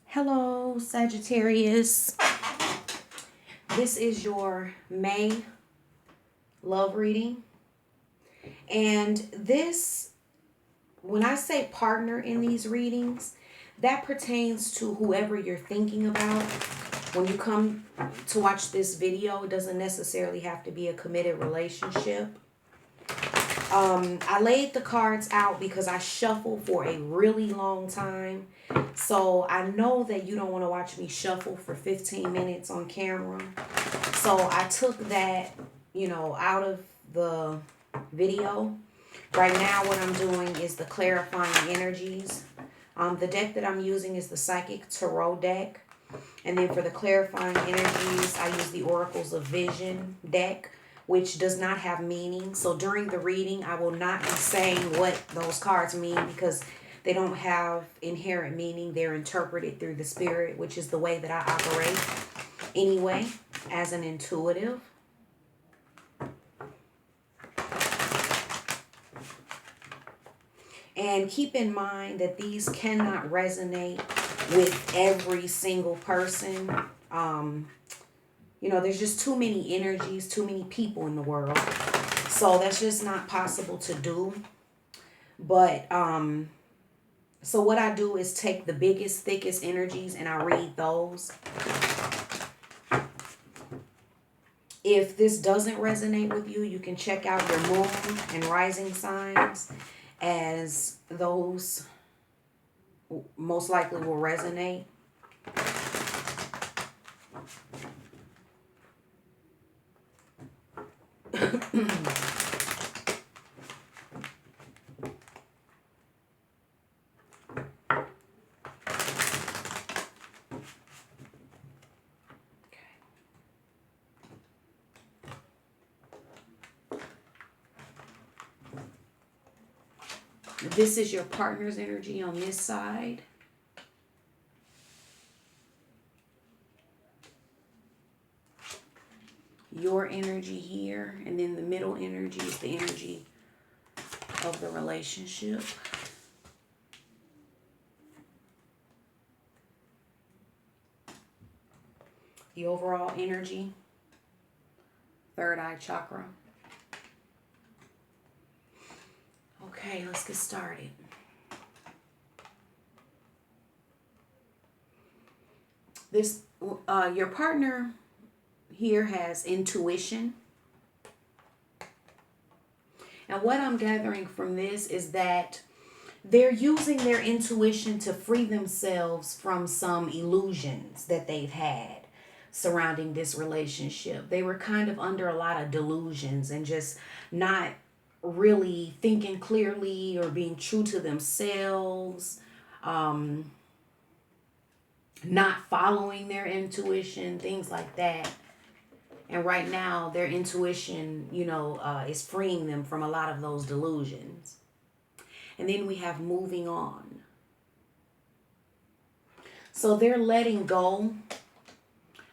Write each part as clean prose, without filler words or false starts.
Hello, Sagittarius. This is your May love reading. And this, when I say partner in these readings, that pertains to whoever you're thinking about. When you come to watch this video, it doesn't necessarily have to be a committed relationship. I laid the cards out because I shuffled for a really long time. So I know that you don't want to watch me shuffle for 15 minutes on camera. So I took that, out of the video. Right now what I'm doing is the clarifying energies. The deck that I'm using is the Psychic Tarot deck. And then for the clarifying energies, I use the Oracles of Vision deck, which does not have meaning. So during the reading, I will not be saying what those cards mean because they don't have inherent meaning. They're interpreted through the spirit, which is the way that I operate anyway, as an intuitive. And keep in mind that these cannot resonate with every single person. There's just too many energies, too many people in the world. So that's just not possible to do. But so what I do is take the biggest, thickest energies and I read those. If this doesn't resonate with you, you can check out your moon and rising signs, as those most likely will resonate. This is your partner's energy on this side. Your energy here. And then the middle energy is the energy of the relationship. The overall energy. Third eye chakra. Okay, let's get started. This, your partner here has intuition. And what I'm gathering from this is that they're using their intuition to free themselves from some illusions that they've had surrounding this relationship. They were kind of under a lot of delusions and just not really thinking clearly or being true to themselves, not following their intuition, things like that. And right now their intuition, is freeing them from a lot of those delusions. And then we have moving on. So they're letting go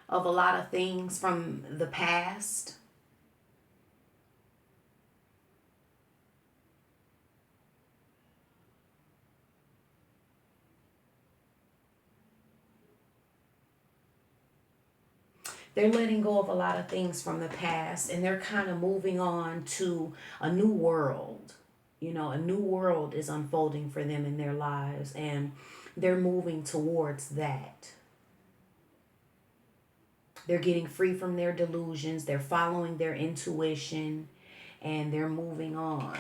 of a lot of things from the past. They're letting go of a lot of things from the past and they're kind of moving on to a new world. A new world is unfolding for them in their lives and they're moving towards that. They're getting free from their delusions. They're following their intuition and they're moving on.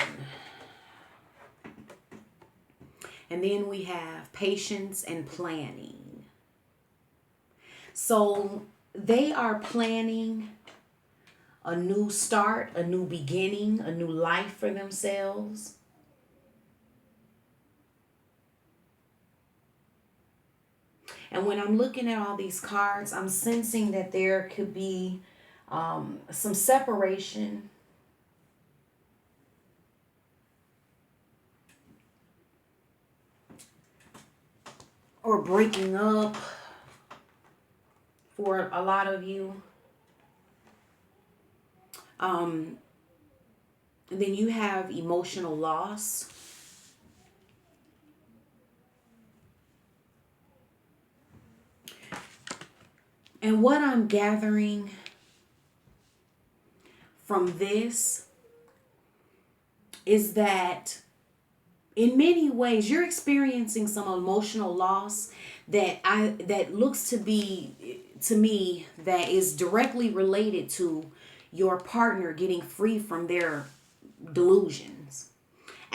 And then we have patience and planning. So they are planning a new start, a new beginning, a new life for themselves. And when I'm looking at all these cards, I'm sensing that there could be some separation. Or breaking up for a lot of you. And then you have emotional loss. And what I'm gathering from this is that in many ways you're experiencing some emotional loss that looks to be to me that is directly related to your partner getting free from their delusions.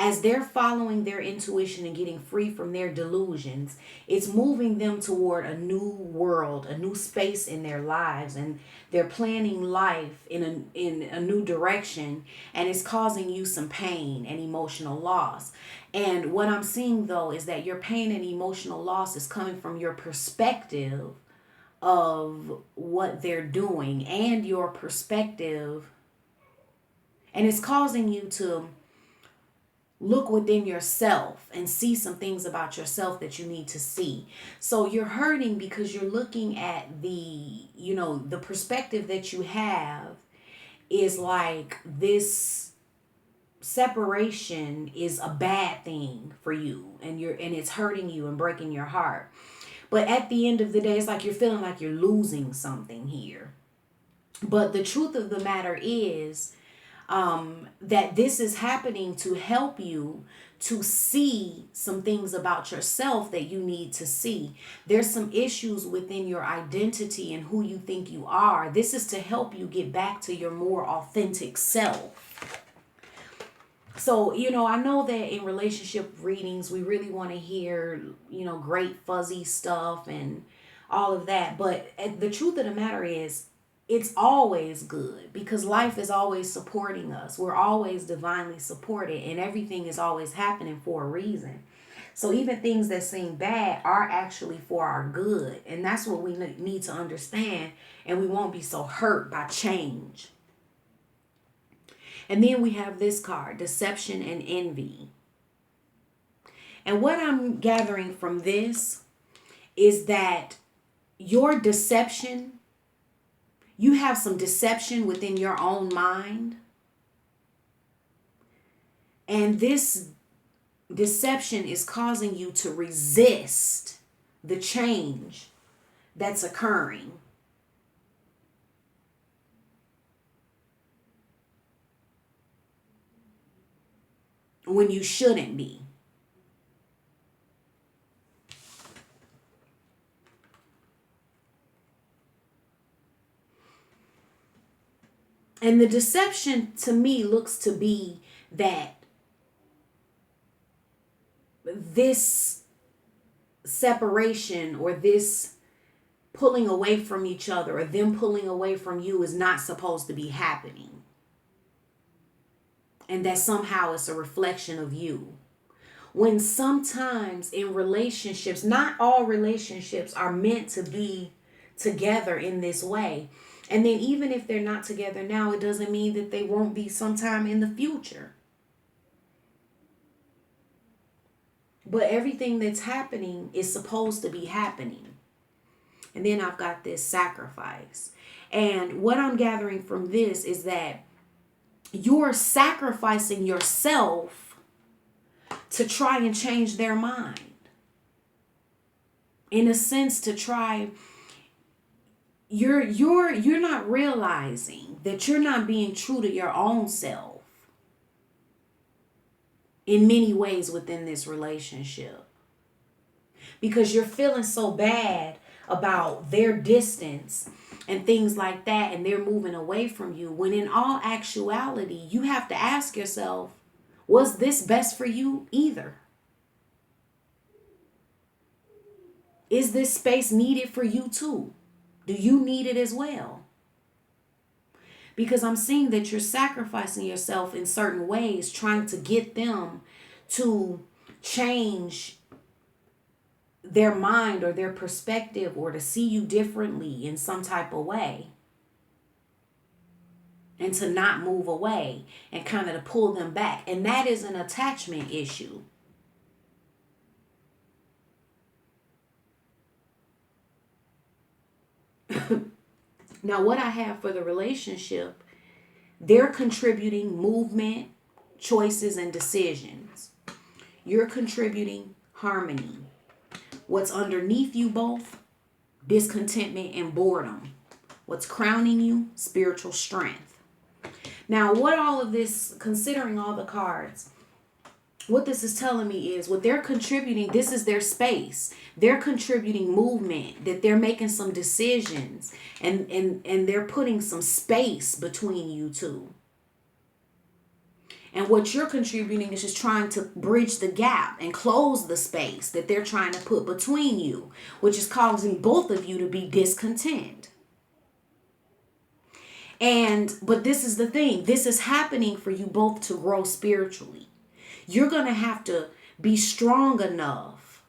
As they're following their intuition and getting free from their delusions, it's moving them toward a new world, a new space in their lives, and they're planning life in a new direction, and it's causing you some pain and emotional loss. And what I'm seeing though is that your pain and emotional loss is coming from your perspective of what they're doing and your perspective, and it's causing you to look within yourself and see some things about yourself that you need to see. So you're hurting because you're looking at the perspective that you have is like this separation is a bad thing for you, and it's hurting you and breaking your heart. But at the end of the day, it's like you're feeling like you're losing something here. But the truth of the matter is that this is happening to help you to see some things about yourself that you need to see. There's some issues within your identity and who you think you are. This is to help you get back to your more authentic self. So, I know that in relationship readings, we really want to hear, great fuzzy stuff and all of that. But the truth of the matter is, it's always good because life is always supporting us. We're always divinely supported, and everything is always happening for a reason. So even things that seem bad are actually for our good. And that's what we need to understand. And we won't be so hurt by change. And then we have this card, deception and envy. And what I'm gathering from this is that your deception, you have some deception within your own mind. And this deception is causing you to resist the change that's occurring. When you shouldn't be. And the deception to me looks to be that this separation or this pulling away from each other or them pulling away from you is not supposed to be happening. And that somehow it's a reflection of you. When sometimes in relationships, not all relationships are meant to be together in this way. And then even if they're not together now, it doesn't mean that they won't be sometime in the future. But everything that's happening is supposed to be happening. And then I've got this sacrifice. And what I'm gathering from this is that you're sacrificing yourself to try and change their mind. In a sense, to try, you're not realizing that you're not being true to your own self in many ways within this relationship. Because you're feeling so bad about their distance and things like that, and they're moving away from you, when in all actuality, you have to ask yourself, was this best for you either? Is this space needed for you too? Do you need it as well? Because I'm seeing that you're sacrificing yourself in certain ways, trying to get them to change their mind or their perspective or to see you differently in some type of way. And to not move away and kind of to pull them back. And that is an attachment issue. Now, what I have for the relationship, they're contributing movement, choices, and decisions. You're contributing harmony. What's underneath you both, discontentment, and boredom. What's crowning you? Spiritual strength. Now, what all of this, considering all the cards, what this is telling me is what they're contributing, this is their space. They're contributing movement, that they're making some decisions, and they're putting some space between you two. And what you're contributing is just trying to bridge the gap and close the space that they're trying to put between you, which is causing both of you to be discontent. But this is the thing. This is happening for you both to grow spiritually. You're going to have to be strong enough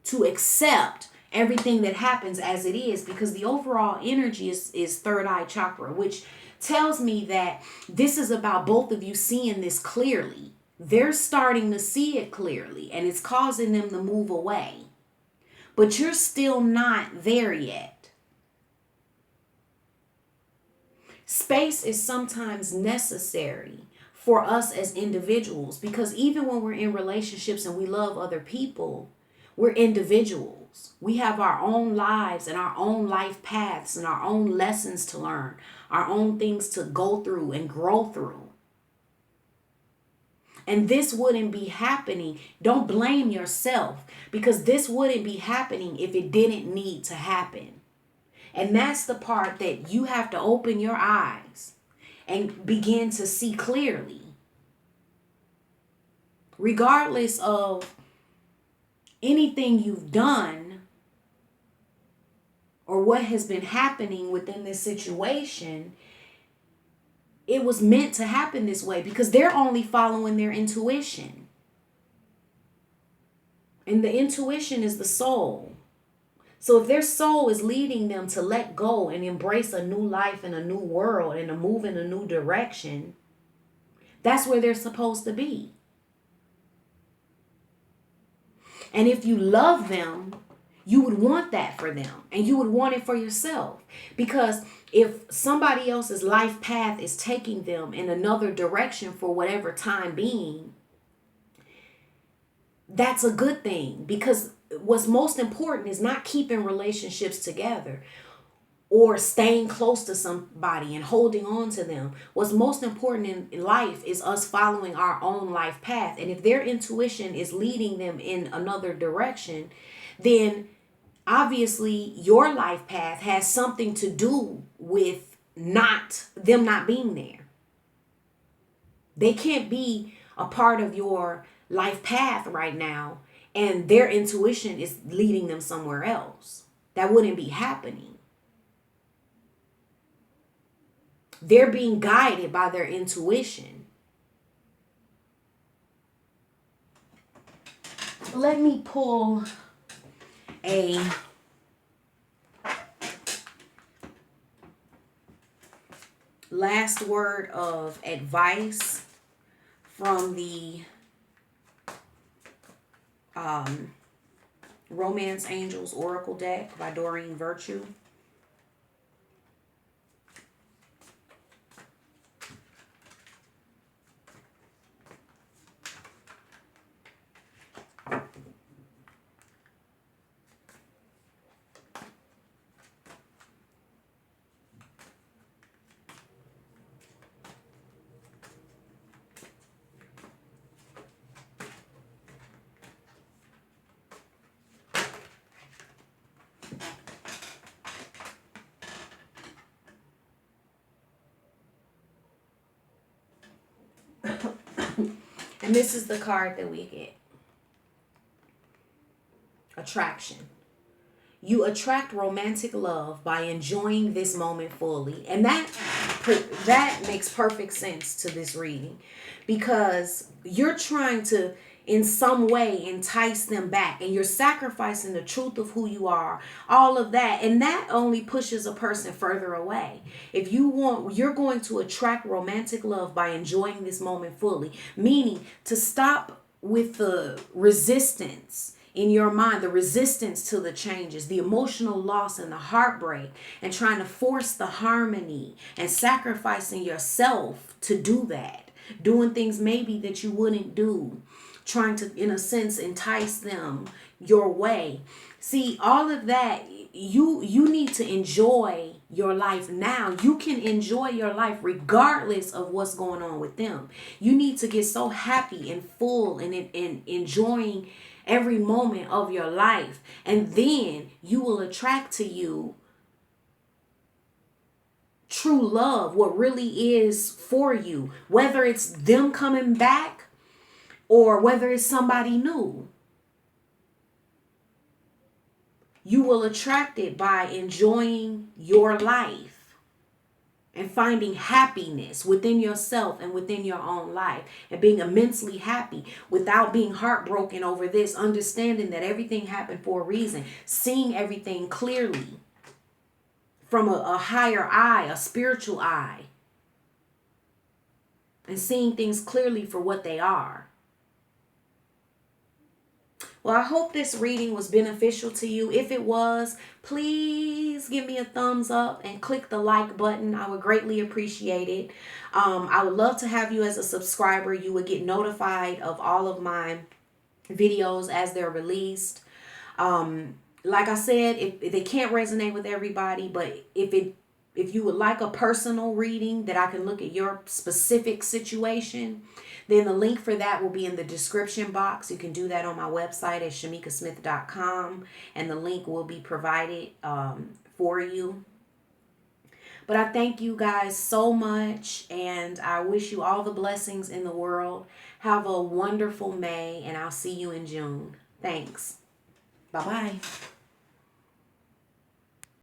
to accept everything that happens as it is, because the overall energy is third eye chakra, which tells me that this is about both of you seeing this clearly. They're starting to see it clearly, and it's causing them to move away. But you're still not there yet. Space is sometimes necessary for us as individuals, because even when we're in relationships and we love other people, we're individuals. We have our own lives and our own life paths and our own lessons to learn, our own things to go through and grow through. And this wouldn't be happening. Don't blame yourself, because this wouldn't be happening if it didn't need to happen. And that's the part that you have to open your eyes and begin to see clearly. Regardless of anything you've done or what has been happening within this situation, it was meant to happen this way, because they're only following their intuition. And the intuition is the soul. So if their soul is leading them to let go and embrace a new life and a new world and to move in a new direction, that's where they're supposed to be. And if you love them, you would want that for them, and you would want it for yourself. Because if somebody else's life path is taking them in another direction for whatever time being, that's a good thing, because what's most important is not keeping relationships together or staying close to somebody and holding on to them. What's most important in life is us following our own life path. And if their intuition is leading them in another direction, then obviously your life path has something to do with them not being there. They can't be a part of your life path right now, and their intuition is leading them somewhere else. That wouldn't be happening. They're being guided by their intuition. Let me pull a last word of advice from the Romance Angels Oracle deck by Doreen Virtue. And this is the card that we get. Attraction. You attract romantic love by enjoying this moment fully. And that makes perfect sense to this reading, because you're trying to in some way entice them back, and you're sacrificing the truth of who you are, all of that, and that only pushes a person further away. If you're going to attract romantic love by enjoying this moment fully, meaning to stop with the resistance in your mind, the resistance to the changes, the emotional loss and the heartbreak, and trying to force the harmony and sacrificing yourself to do that, doing things maybe that you wouldn't do, trying to, in a sense, entice them your way. See, all of that, you need to enjoy your life now. You can enjoy your life regardless of what's going on with them. You need to get so happy and full and enjoying every moment of your life. And then you will attract to you true love, what really is for you, whether it's them coming back or whether it's somebody new. You will attract it by enjoying your life and finding happiness within yourself and within your own life and being immensely happy without being heartbroken over this, understanding that everything happened for a reason, seeing everything clearly from a higher eye, a spiritual eye, and seeing things clearly for what they are. Well, I hope this reading was beneficial to you. If it was, please give me a thumbs up and click the like button. I would greatly appreciate it. I would love to have you as a subscriber. You would get notified of all of my videos as they're released. Like I said, if they can't resonate with everybody, but if you would like a personal reading that I can look at your specific situation, then the link for that will be in the description box. You can do that on my website at shamikasmith.com, and the link will be provided for you. But I thank you guys so much, and I wish you all the blessings in the world. Have a wonderful May, and I'll see you in June. Thanks. Bye-bye.